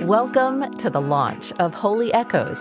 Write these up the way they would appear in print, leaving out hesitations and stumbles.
Welcome to the launch of Holy Echoes,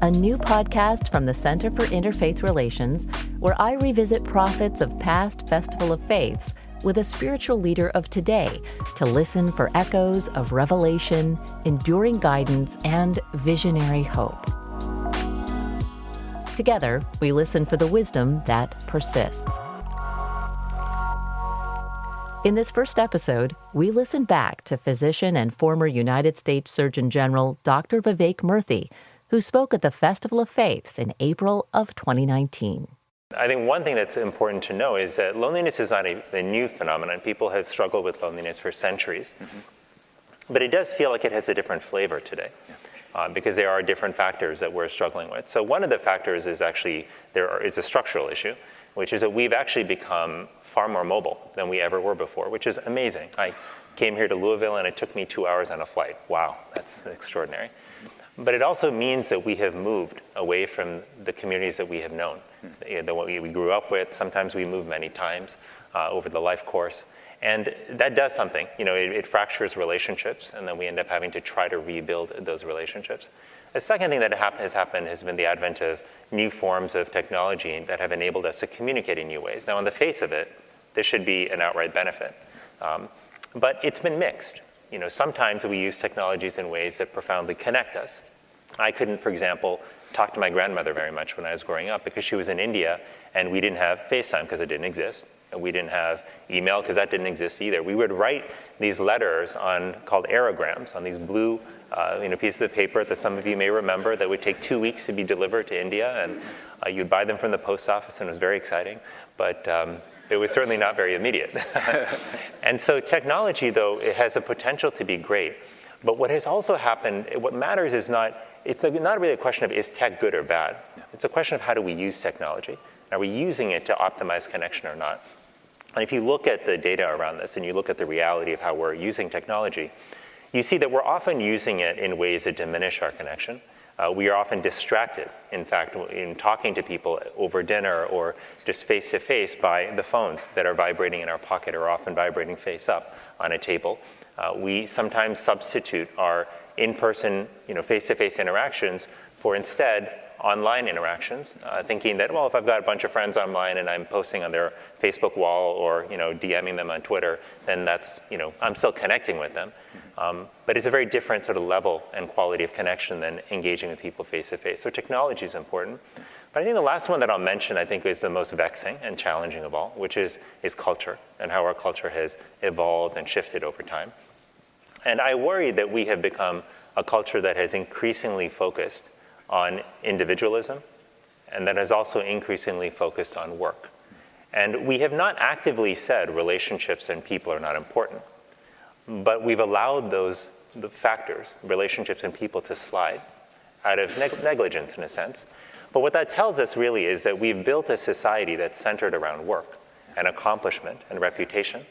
a new podcast from the Center for Interfaith Relations, where I revisit prophets of past Festival of Faiths with a spiritual leader of today to listen for echoes of revelation, enduring guidance, and visionary hope. Together, we listen for the wisdom that persists. In this first episode, we listen back to physician and former United States Surgeon General Dr. Vivek Murthy, who spoke at the Festival of Faiths in April of 2019. I think one thing that's important to know is that loneliness is not a new phenomenon. People have struggled with loneliness for centuries. But it does feel like it has a different flavor today because there are different factors that we're struggling with. So one of the factors is actually there is a structural issue, which is that we've actually become far more mobile than we ever were before, which is amazing. I came here to Louisville and it took me 2 hours on a flight. Wow, that's extraordinary. But it also means that we have moved away from the communities that we have known, the what we grew up with. Sometimes we move many times over the life course. And that does something. It fractures relationships, and then we end up having to try to rebuild those relationships. The second thing that has happened has been the advent of new forms of technology that have enabled us to communicate in new ways. Now, on the face of it, this should be an outright benefit. But it's been mixed. Sometimes we use technologies in ways that profoundly connect us. I couldn't, for example, talk to my grandmother very much when I was growing up because she was in India and we didn't have FaceTime because it didn't exist. And we didn't have email because that didn't exist either. We would write these letters called aerograms on these blue pieces of paper that some of you may remember that would take 2 weeks to be delivered to India. And you'd buy them from the post office and it was very exciting. But it was certainly not very immediate. And so technology, though, it has a potential to be great. But what has also happened, what matters is it's not really a question of is tech good or bad. It's a question of how do we use technology. Are we using it to optimize connection or not? And if you look at the data around this and you look at the reality of how we're using technology, you see that we're often using it in ways that diminish our connection. We are often distracted, in fact, in talking to people over dinner or just face-to-face by the phones that are vibrating in our pocket or often vibrating face up on a table. We sometimes substitute our in-person, face-to-face interactions for instead online interactions, thinking that, well, if I've got a bunch of friends online and I'm posting on their Facebook wall or, DMing them on Twitter, then that's, I'm still connecting with them. But it's a very different sort of level and quality of connection than engaging with people face-to-face. So technology is important. But I think the last one that I'll mention, I think, is the most vexing and challenging of all, which is culture and how our culture has evolved and shifted over time. And I worry that we have become a culture that has increasingly focused on individualism and that has also increasingly focused on work. And we have not actively said relationships and people are not important. But we've allowed the factors, relationships and people, to slide out of negligence in a sense. But what that tells us really is that we've built a society that's centered around work and accomplishment and reputation,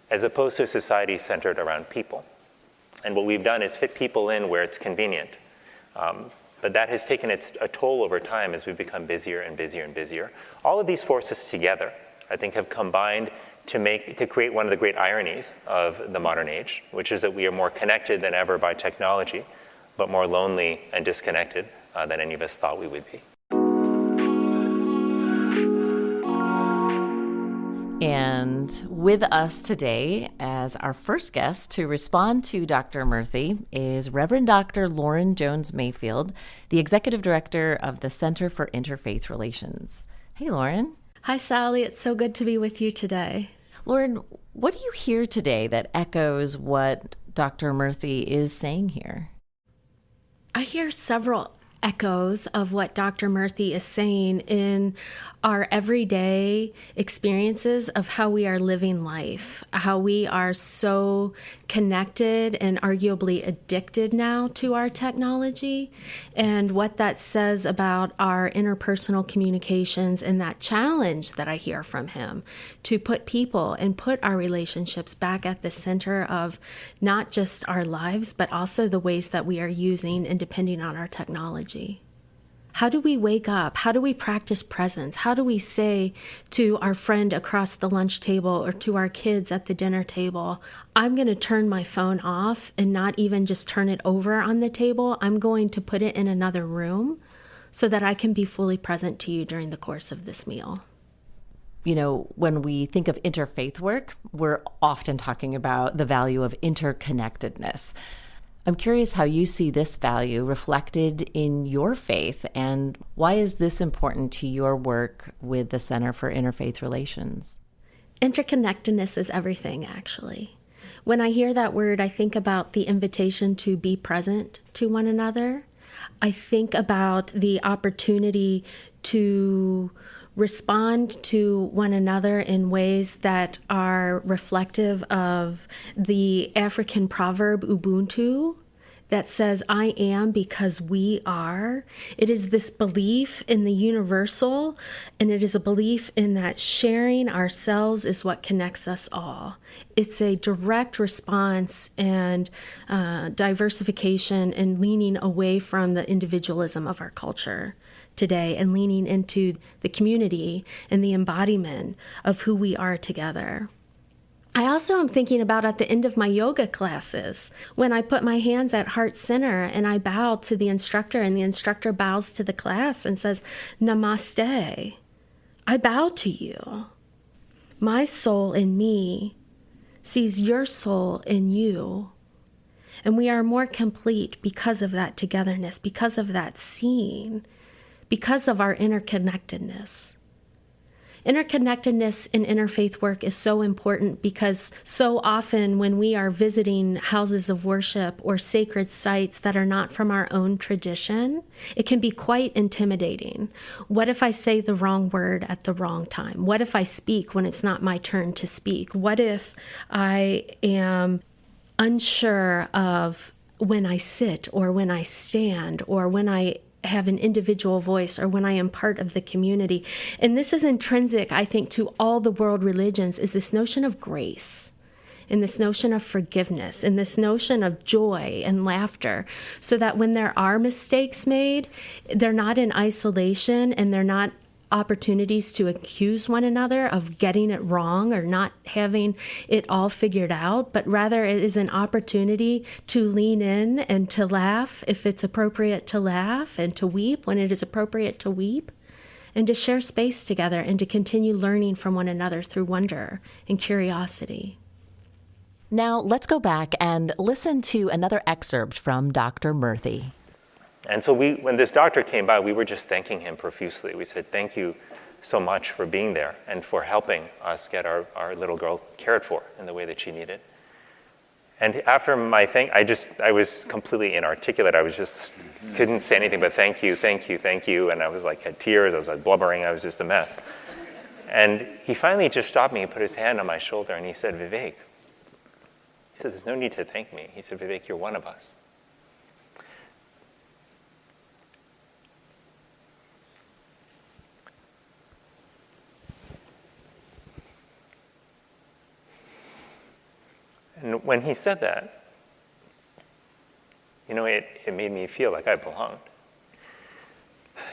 as opposed to a society centered around people. And what we've done is fit people in where it's convenient. But that has taken a toll over time as we've become busier and busier and busier. All of these forces together, I think, have combined to create one of the great ironies of the modern age, which is that we are more connected than ever by technology, but more lonely and disconnected than any of us thought we would be. And with us today as our first guest to respond to Dr. Murthy is Reverend Dr. Lauren Jones Mayfield, the Executive Director of the Center for Interfaith Relations. Hey, Lauren. Hi, Sally. It's so good to be with you today. Lauren, what do you hear today that echoes what Dr. Murthy is saying here? I hear several echoes of what Dr. Murthy is saying in our everyday experiences of how we are living life, how we are so connected and arguably addicted now to our technology, and what that says about our interpersonal communications and that challenge that I hear from him to put people and put our relationships back at the center of not just our lives, but also the ways that we are using and depending on our technology. How do we wake up? How do we practice presence? How do we say to our friend across the lunch table or to our kids at the dinner table, I'm going to turn my phone off and not even just turn it over on the table. I'm going to put it in another room so that I can be fully present to you during the course of this meal. You know, when we think of interfaith work, we're often talking about the value of interconnectedness. I'm curious how you see this value reflected in your faith, and why is this important to your work with the Center for Interfaith Relations? Interconnectedness is everything, actually. When I hear that word, I think about the invitation to be present to one another. I think about the opportunity to respond to one another in ways that are reflective of the African proverb Ubuntu that says, I am because we are. It is this belief in the universal, and it is a belief in that sharing ourselves is what connects us all. It's a direct response and diversification and leaning away from the individualism of our culture today and leaning into the community and the embodiment of who we are together. I also am thinking about at the end of my yoga classes, when I put my hands at heart center and I bow to the instructor and the instructor bows to the class and says, Namaste, I bow to you. My soul in me sees your soul in you. And we are more complete because of that togetherness, because of that seeing, because of our interconnectedness. Interconnectedness in interfaith work is so important because so often when we are visiting houses of worship or sacred sites that are not from our own tradition, it can be quite intimidating. What if I say the wrong word at the wrong time? What if I speak when it's not my turn to speak? What if I am unsure of when I sit or when I stand or when I have an individual voice or when I am part of the community? And this is intrinsic, I think, to all the world religions, is this notion of grace and this notion of forgiveness and this notion of joy and laughter, so that when there are mistakes made, they're not in isolation and they're not opportunities to accuse one another of getting it wrong or not having it all figured out, but rather it is an opportunity to lean in and to laugh if it's appropriate to laugh, and to weep when it is appropriate to weep, and to share space together and to continue learning from one another through wonder and curiosity. Now let's go back and listen to another excerpt from Dr. Murthy. And so when this doctor came by, we were just thanking him profusely. We said, thank you so much for being there and for helping us get our little girl cared for in the way that she needed. And after my thank, I was completely inarticulate. I was just, couldn't say anything but thank you, thank you, thank you. And I was like, had tears, I was like blubbering, I was just a mess. And he finally just stopped me and put his hand on my shoulder and he said, Vivek, he said, there's no need to thank me. He said, Vivek, you're one of us. And when he said that, you know, it made me feel like I belonged.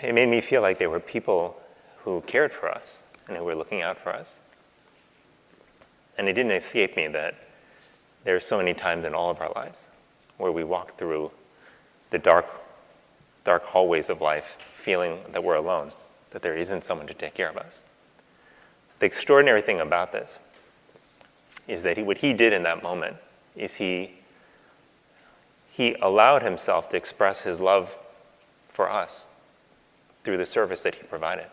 It made me feel like there were people who cared for us and who were looking out for us. And it didn't escape me that there are so many times in all of our lives where we walk through the dark hallways of life feeling that we're alone, that there isn't someone to take care of us. The extraordinary thing about this is that what he did in that moment is he allowed himself to express his love for us through the service that he provided.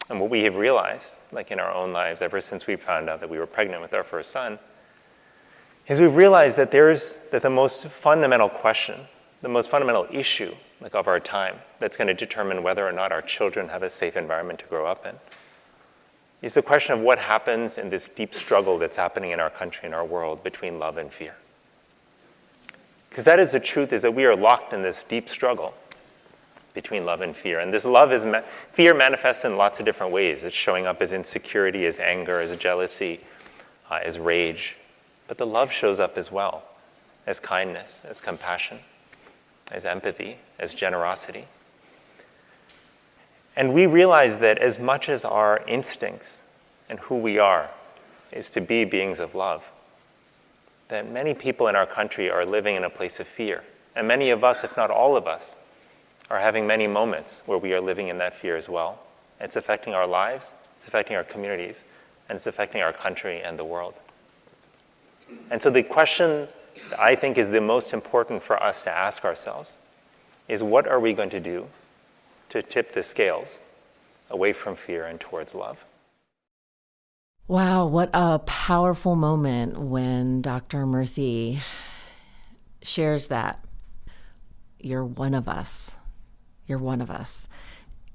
And what we have realized, like in our own lives, ever since we found out that we were pregnant with our first son, is we've realized that the most fundamental question, the most fundamental issue of our time that's going to determine whether or not our children have a safe environment to grow up in is the question of what happens in this deep struggle that's happening in our country and our world between love and fear. Because that is the truth, is that we are locked in this deep struggle between love and fear. And this fear manifests in lots of different ways. It's showing up as insecurity, as anger, as jealousy, as rage. But the love shows up as well, as kindness, as compassion, as empathy, as generosity. And we realize that as much as our instincts and who we are is to be beings of love, that many people in our country are living in a place of fear. And many of us, if not all of us, are having many moments where we are living in that fear as well. It's affecting our lives, it's affecting our communities, and it's affecting our country and the world. And so the question that I think is the most important for us to ask ourselves is, what are we going to do to tip the scales away from fear and towards love? Wow, what a powerful moment when Dr. Murthy shares that. You're one of us. You're one of us.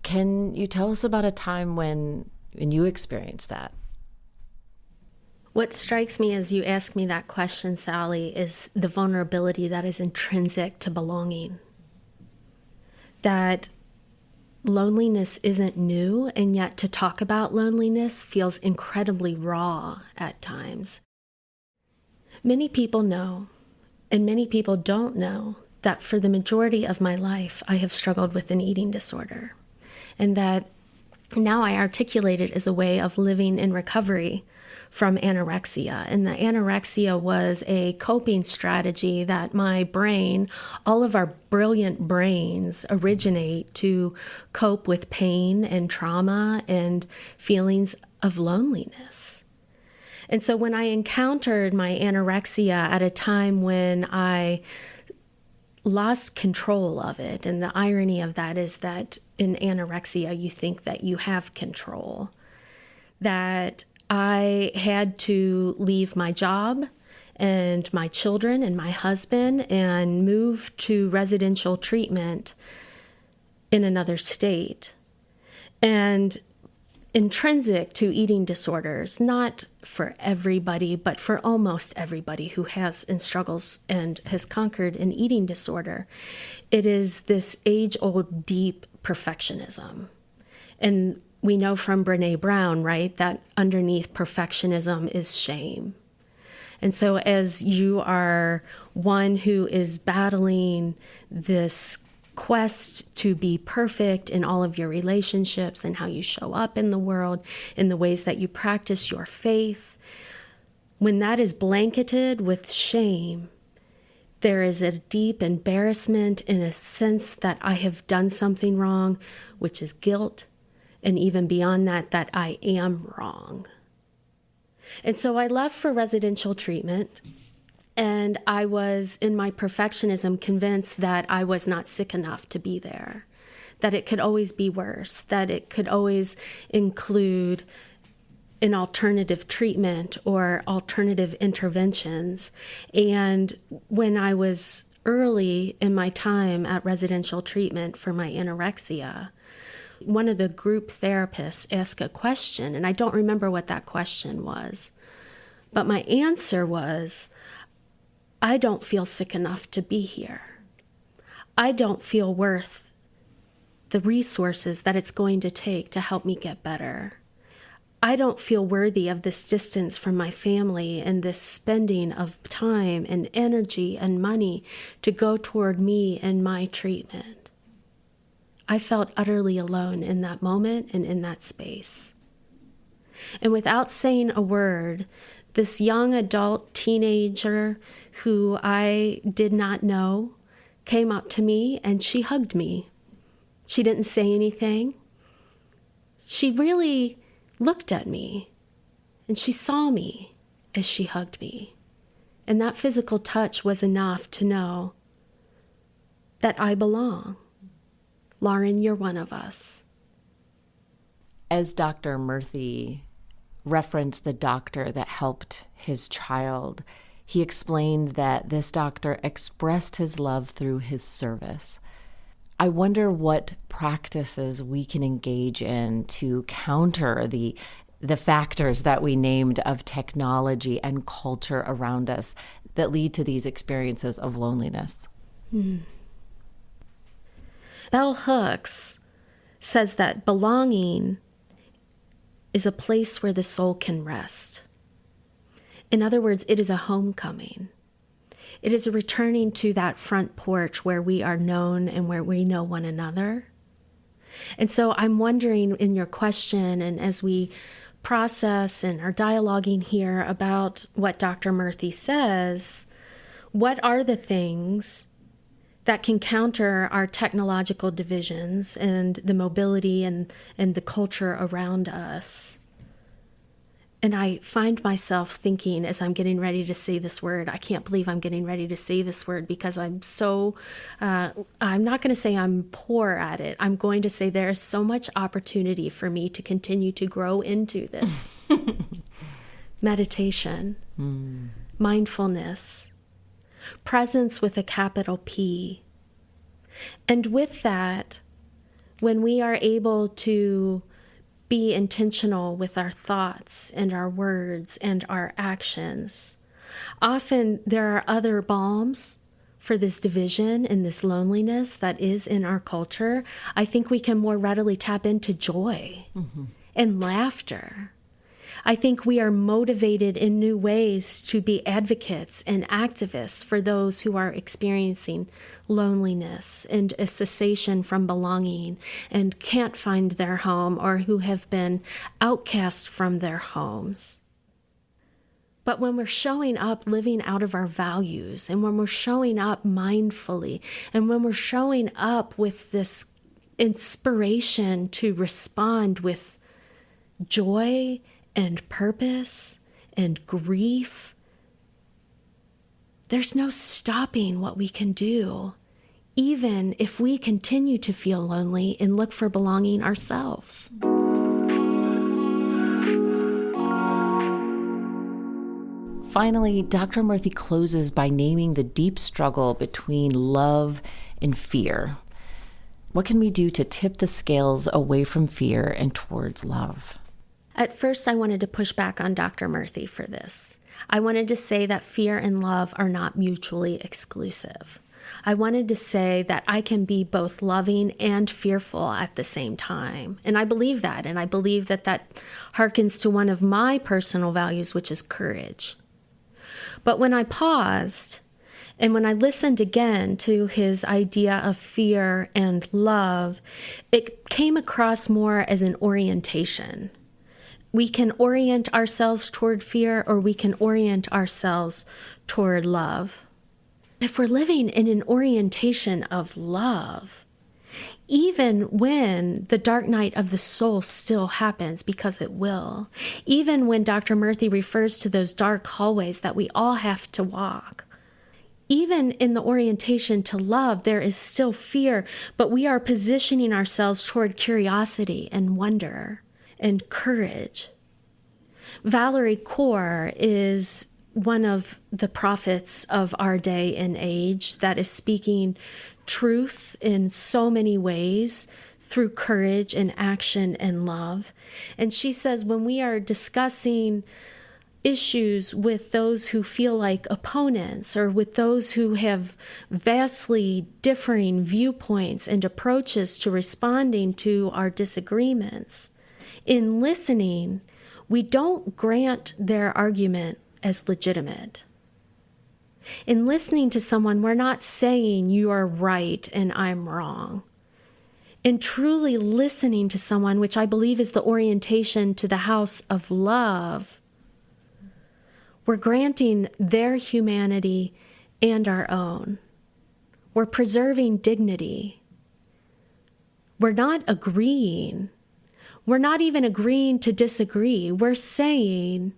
Can you tell us about a time when you experienced that? What strikes me as you ask me that question, Sally, is the vulnerability that is intrinsic to belonging. That loneliness isn't new, and yet to talk about loneliness feels incredibly raw at times. Many people know, and many people don't know, that for the majority of my life, I have struggled with an eating disorder, and that now I articulate it as a way of living in recovery from anorexia. And the anorexia was a coping strategy that my brain, all of our brilliant brains, originate to cope with pain and trauma and feelings of loneliness. And so when I encountered my anorexia at a time when I lost control of it, and the irony of that is that in anorexia, you think that you have control, that I had to leave my job and my children and my husband and move to residential treatment in another state. And intrinsic to eating disorders, not for everybody, but for almost everybody who has and struggles and has conquered an eating disorder, it is this age-old deep perfectionism. And we know from Brené Brown, right, that underneath perfectionism is shame. And so as you are one who is battling this quest to be perfect in all of your relationships and how you show up in the world, in the ways that you practice your faith, when that is blanketed with shame, there is a deep embarrassment in a sense that I have done something wrong, which is guilt, and even beyond that, that I am wrong. And so I left for residential treatment, and I was, in my perfectionism, convinced that I was not sick enough to be there, that it could always be worse, that it could always include an alternative treatment or alternative interventions. And when I was early in my time at residential treatment for my anorexia, one of the group therapists asked a question, and I don't remember what that question was, but my answer was, I don't feel sick enough to be here. I don't feel worth the resources that it's going to take to help me get better. I don't feel worthy of this distance from my family and this spending of time and energy and money to go toward me and my treatment. I felt utterly alone in that moment and in that space. And without saying a word, this young adult teenager who I did not know came up to me and she hugged me. She didn't say anything. She really looked at me and she saw me as she hugged me. And that physical touch was enough to know that I belong. Lauren, you're one of us. As Dr. Murthy referenced the doctor that helped his child, he explained that this doctor expressed his love through his service. I wonder what practices we can engage in to counter the factors that we named of technology and culture around us that lead to these experiences of loneliness. Bell Hooks says that belonging is a place where the soul can rest. In other words, it is a homecoming. It is a returning to that front porch where we are known and where we know one another. And so I'm wondering in your question, and as we process and are dialoguing here about what Dr. Murthy says, what are the things that can counter our technological divisions and the mobility and the culture around us? And I find myself thinking as I'm getting ready to say this word, I can't believe I'm getting ready to say this word because I'm not going to say I'm poor at it. I'm going to say there is so much opportunity for me to continue to grow into this. Meditation, mindfulness, presence with a capital P. And with that, when we are able to be intentional with our thoughts and our words and our actions, often there are other balms for this division and this loneliness that is in our culture. I think we can more readily tap into joy and laughter. I think we are motivated in new ways to be advocates and activists for those who are experiencing loneliness and a cessation from belonging and can't find their home or who have been outcast from their homes. But when we're showing up living out of our values, and when we're showing up mindfully, and when we're showing up with this inspiration to respond with joy and purpose and grief, there's no stopping what we can do, even if we continue to feel lonely and look for belonging ourselves. Finally, Dr. Murthy closes by naming the deep struggle between love and fear. What can we do to tip the scales away from fear and towards love? At first, I wanted to push back on Dr. Murthy for this. I wanted to say that fear and love are not mutually exclusive. I wanted to say that I can be both loving and fearful at the same time. And I believe that. And I believe that that harkens to one of my personal values, which is courage. But when I paused and when I listened again to his idea of fear and love, it came across more as an orientation. We can orient ourselves toward fear, or we can orient ourselves toward love. If we're living in an orientation of love, even when the dark night of the soul still happens, because it will, even when Dr. Murthy refers to those dark hallways that we all have to walk, even in the orientation to love, there is still fear, but we are positioning ourselves toward curiosity and wonder and courage. Valerie Kaur is one of the prophets of our day and age that is speaking truth in so many ways through courage and action and love. And she says when we are discussing issues with those who feel like opponents or with those who have vastly differing viewpoints and approaches to responding to our disagreements, in listening, we don't grant their argument as legitimate. In listening to someone, we're not saying you are right and I'm wrong. In truly listening to someone, which I believe is the orientation to the house of love, we're granting their humanity and our own. We're preserving dignity. We're not agreeing. We're not even agreeing to disagree. We're saying,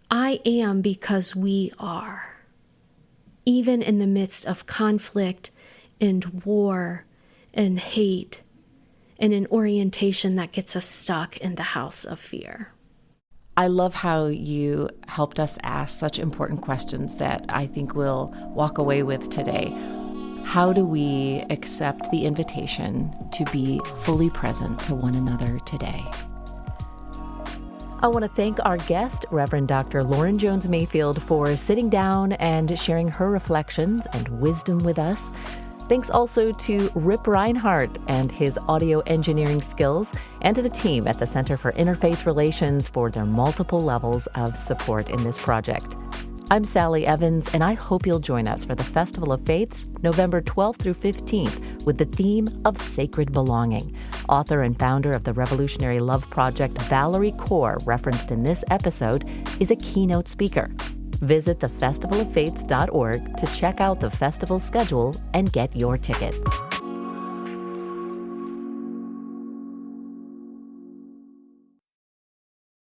I am because we are. Even in the midst of conflict and war and hate and an orientation that gets us stuck in the house of fear. I love how you helped us ask such important questions that I think we'll walk away with today. How do we accept the invitation to be fully present to one another today? I want to thank our guest, Reverend Dr. Lauren Jones Mayfield, for sitting down and sharing her reflections and wisdom with us. Thanks also to Rip Reinhardt and his audio engineering skills, and to the team at the Center for Interfaith Relations for their multiple levels of support in this project. I'm Sally Evans, and I hope you'll join us for the Festival of Faiths, November 12th through 15th, with the theme of sacred belonging. Author and founder of the Revolutionary Love Project, Valerie Kaur, referenced in this episode, is a keynote speaker. Visit thefestivaloffaiths.org to check out the festival schedule and get your tickets.